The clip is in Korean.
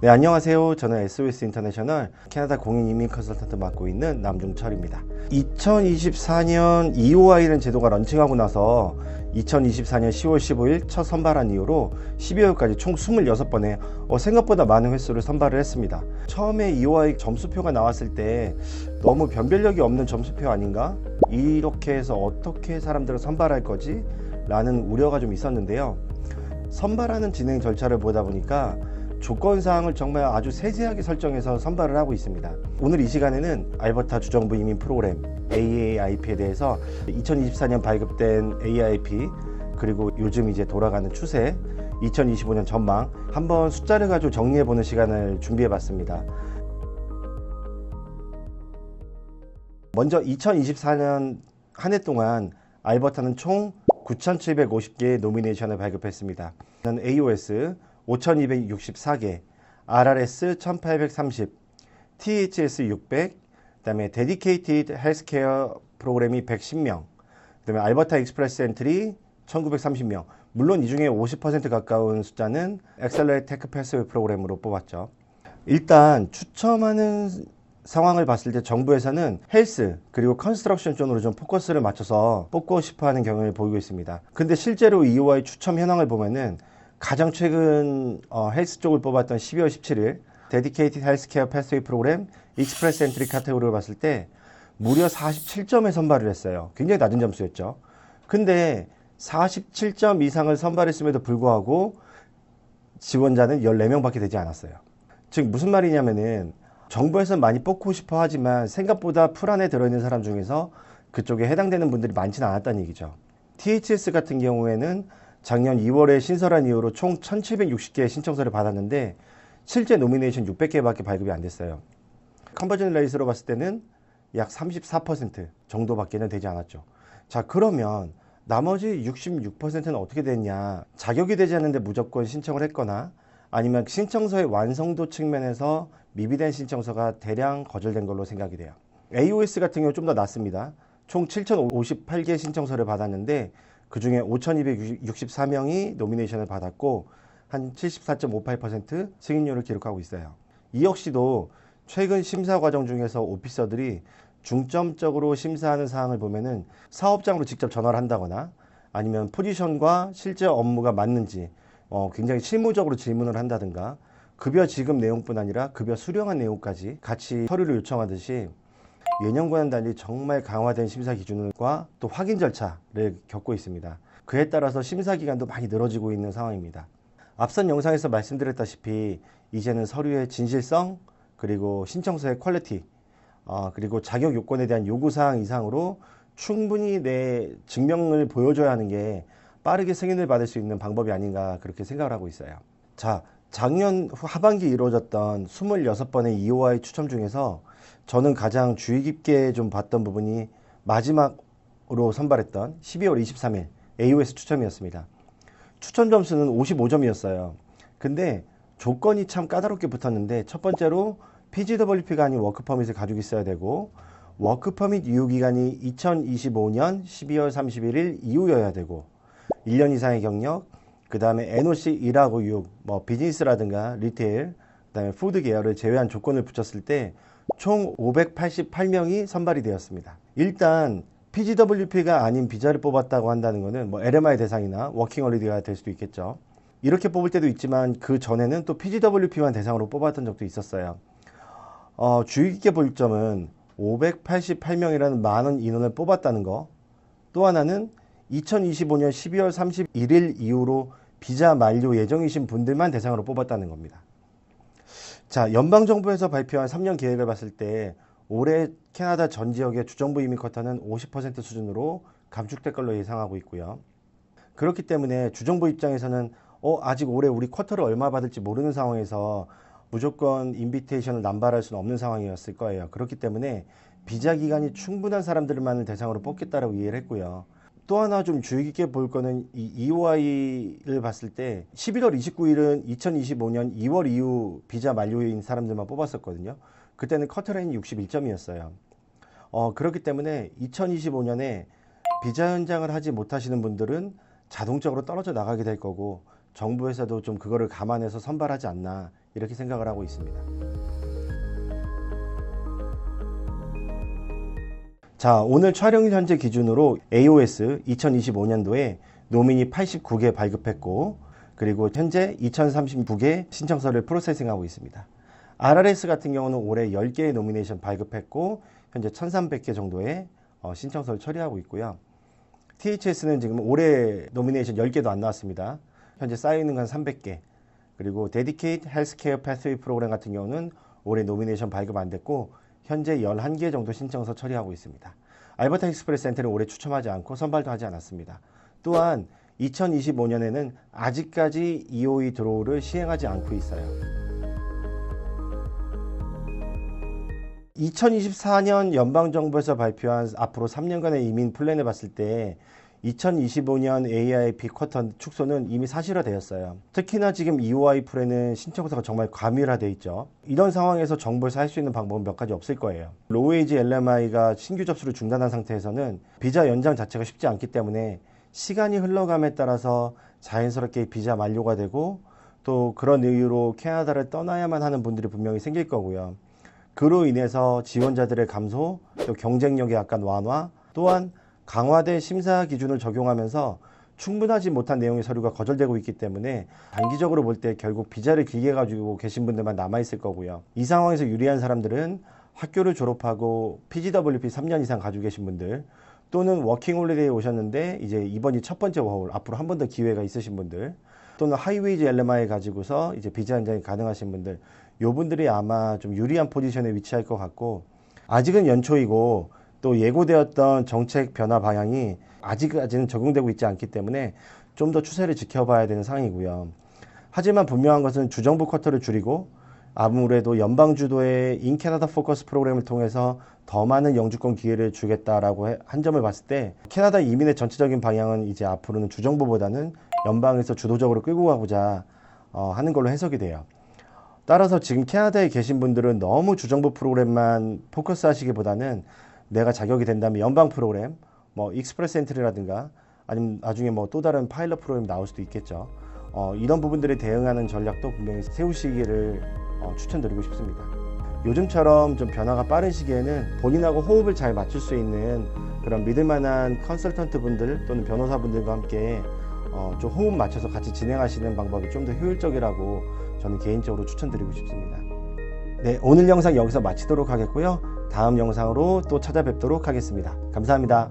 네, 안녕하세요. 저는 SOS 인터내셔널 캐나다 공인이민 컨설턴트 맡고 있는 남중철입니다. 2024년 EOI라는 제도가 런칭하고 나서 2024년 10월 15일 첫 선발한 이후로 12월까지 총 26번의 생각보다 많은 횟수를 선발을 했습니다. 처음에 EOI 점수표가 나왔을 때 너무 변별력이 없는 점수표 아닌가? 이렇게 해서 어떻게 사람들을 선발할 거지? 라는 우려가 좀 있었는데요. 선발하는 진행 절차를 보다 보니까 조건사항을 정말 아주 세세하게 설정해서 선발을 하고 있습니다. 오늘 이 시간에는 알버타 주정부 이민 프로그램 AAIP에 대해서 2024년 발급된 AIP 그리고 요즘 이제 돌아가는 추세 2025년 전망 한번 숫자를 가지고 정리해보는 시간을 준비해봤습니다. 먼저 2024년 한 해 동안 알버타는 총 9,750개의 노미네이션을 발급했습니다. AOS 5,264개, RRS 1,830, THS 600, 그 다음에 Dedicated Healthcare 프로그램이 110명, 그 다음에 알버타 익스프레스 엔트리 1,930명. 물론 이 중에 50% 가까운 숫자는 Accelerate Tech Pathway 프로그램으로 뽑았죠. 일단 추첨하는 상황을 봤을 때 정부에서는 헬스 그리고 컨스트럭션 쪽으로 좀 포커스를 맞춰서 뽑고 싶어하는 경향을 보이고 있습니다. 근데 실제로 EOI 추첨 현황을 보면은 가장 최근 헬스 쪽을 뽑았던 12월 17일 Dedicated Healthcare Pathway 프로그램 익스프레스 엔트리 카테고리를 봤을 때 무려 47점에 선발을 했어요. 굉장히 낮은 점수였죠. 근데 47점 이상을 선발했음에도 불구하고 지원자는 14명밖에 되지 않았어요. 즉 무슨 말이냐면은 정부에서 많이 뽑고 싶어 하지만 생각보다 풀 안에 들어있는 사람 중에서 그쪽에 해당되는 분들이 많지는 않았다는 얘기죠. THS 같은 경우에는 작년 2월에 신설한 이후로 총 1760개의 신청서를 받았는데 실제 노미네이션 600개밖에 발급이 안 됐어요. 컨버전 레이스로 봤을 때는 약 34% 정도밖에는 되지 않았죠. 자, 그러면 나머지 66%는 어떻게 됐냐? 자격이 되지 않는데 무조건 신청을 했거나 아니면 신청서의 완성도 측면에서 미비된 신청서가 대량 거절된 걸로 생각이 돼요. AOS 같은 경우 좀 더 낮습니다. 총 7,058개 신청서를 받았는데 그 중에 5,264명이 노미네이션을 받았고 한 74.58% 승인율을 기록하고 있어요. 이 역시도 최근 심사 과정 중에서 오피서들이 중점적으로 심사하는 사항을 보면은 사업장으로 직접 전화를 한다거나 아니면 포지션과 실제 업무가 맞는지 굉장히 실무적으로 질문을 한다든가 급여 지급 내용뿐 아니라 급여 수령한 내용까지 같이 서류를 요청하듯이 예년과는 달리 정말 강화된 심사 기준과 또 확인 절차를 겪고 있습니다. 그에 따라서 심사 기간도 많이 늘어지고 있는 상황입니다. 앞선 영상에서 말씀드렸다시피 이제는 서류의 진실성 그리고 신청서의 퀄리티 그리고 자격 요건에 대한 요구사항 이상으로 충분히 내 증명을 보여줘야 하는 게 빠르게 승인을 받을 수 있는 방법이 아닌가 그렇게 생각을 하고 있어요. 자, 작년 하반기 이루어졌던 26번의 EOI 추첨 중에서 저는 가장 주의 깊게 좀 봤던 부분이 마지막으로 선발했던 12월 23일 AOS 추첨이었습니다. 추첨 점수는 55점이었어요. 근데 조건이 참 까다롭게 붙었는데 첫 번째로 PGWP가 아닌 워크퍼밋을 가지고 있어야 되고 워크퍼밋 유효기간이 2025년 12월 31일 이후여야 되고 1년 이상의 경력 그 다음에 NOC 일하고 6, 비즈니스라든가 리테일, 그 다음에 푸드 계열을 제외한 조건을 붙였을 때 총 588명이 선발이 되었습니다. 일단 PGWP가 아닌 비자를 뽑았다고 한다는 것은 LMI 대상이나 워킹홀리데이가 될 수도 있겠죠. 이렇게 뽑을 때도 있지만 그 전에는 또 PGWP만 대상으로 뽑았던 적도 있었어요. 주의 깊게 볼 점은 588명이라는 많은 인원을 뽑았다는 거. 또 하나는 2025년 12월 31일 이후로 비자 만료 예정이신 분들만 대상으로 뽑았다는 겁니다. 자, 연방정부에서 발표한 3년 계획을 봤을 때 올해 캐나다 전 지역의 주정부 이민 쿼터는 50% 수준으로 감축될 걸로 예상하고 있고요. 그렇기 때문에 주정부 입장에서는 아직 올해 우리 쿼터를 얼마 받을지 모르는 상황에서 무조건 인비테이션을 남발할 수는 없는 상황이었을 거예요. 그렇기 때문에 비자 기간이 충분한 사람들만을 대상으로 뽑겠다라고 이해를 했고요. 또 하나 좀 주의 깊게 볼 거는 이 EOI를 봤을 때 11월 29일은 2025년 2월 이후 비자 만료인 사람들만 뽑았었거든요. 그때는 커트라인이 61점이었어요. 그렇기 때문에 2025년에 비자 연장을 하지 못하시는 분들은 자동적으로 떨어져 나가게 될 거고 정부에서도 좀 그거를 감안해서 선발하지 않나 이렇게 생각을 하고 있습니다. 자, 오늘 촬영 현재 기준으로 AOS 2025년도에 노미니 89개 발급했고, 그리고 현재 2039개 신청서를 프로세싱하고 있습니다. RRS 같은 경우는 올해 10개의 노미네이션 발급했고 현재 1300개 정도의 신청서를 처리하고 있고요. THS는 지금 올해 노미네이션 10개도 안 나왔습니다. 현재 쌓여있는 건 300개. 그리고 Dedicated Healthcare Pathway 프로그램 같은 경우는 올해 노미네이션 발급 안 됐고 현재 11개 정도 신청서 처리하고 있습니다. 알버타 익스프레스 센터는 올해 추첨하지 않고 선발도 하지 않았습니다. 또한 2025년에는 아직까지 EOE 드로우를 시행하지 않고 있어요. 2024년 연방정부에서 발표한 앞으로 3년간의 이민 플랜을 봤을 때 2025년 AIP 쿼터 축소는 이미 사실화되었어요. 특히나 지금 EOI 플랜은 신청서가 정말 과밀화되어 있죠. 이런 상황에서 정부에서 할 수 있는 방법은 몇 가지 없을 거예요. 로우에이지 LMI가 신규 접수를 중단한 상태에서는 비자 연장 자체가 쉽지 않기 때문에 시간이 흘러감에 따라서 자연스럽게 비자 만료가 되고 또 그런 이유로 캐나다를 떠나야만 하는 분들이 분명히 생길 거고요. 그로 인해서 지원자들의 감소, 또 경쟁력의 약간 완화, 또한 강화된 심사 기준을 적용하면서 충분하지 못한 내용의 서류가 거절되고 있기 때문에 단기적으로 볼 때 결국 비자를 길게 가지고 계신 분들만 남아있을 거고요. 이 상황에서 유리한 사람들은 학교를 졸업하고 PGWP 3년 이상 가지고 계신 분들 또는 워킹홀리데이에 오셨는데 이제 이번이 첫 번째 워홀, 앞으로 한 번 더 기회가 있으신 분들 또는 하이웨이즈 LMI 가지고서 이제 비자 연장이 가능하신 분들 요 분들이 아마 좀 유리한 포지션에 위치할 것 같고 아직은 연초이고 또 예고되었던 정책 변화 방향이 아직까지는 적용되고 있지 않기 때문에 좀 더 추세를 지켜봐야 되는 상황이고요. 하지만 분명한 것은 주정부 쿼터를 줄이고 아무래도 연방 주도의 인 캐나다 포커스 프로그램을 통해서 더 많은 영주권 기회를 주겠다라고 한 점을 봤을 때 캐나다 이민의 전체적인 방향은 이제 앞으로는 주정부보다는 연방에서 주도적으로 끌고 가고자 하는 걸로 해석이 돼요. 따라서 지금 캐나다에 계신 분들은 너무 주정부 프로그램만 포커스 하시기보다는 내가 자격이 된다면 연방 프로그램, 뭐 익스프레스 엔트리라든가 아니면 나중에 뭐 또 다른 파일럿 프로그램 나올 수도 있겠죠. 이런 부분들에 대응하는 전략도 분명히 세우시기를 추천드리고 싶습니다. 요즘처럼 좀 변화가 빠른 시기에는 본인하고 호흡을 잘 맞출 수 있는 그런 믿을만한 컨설턴트 분들 또는 변호사 분들과 함께 좀 호흡 맞춰서 같이 진행하시는 방법이 좀 더 효율적이라고 저는 개인적으로 추천드리고 싶습니다. 네, 오늘 영상 여기서 마치도록 하겠고요. 다음 영상으로 또 찾아뵙도록 하겠습니다. 감사합니다.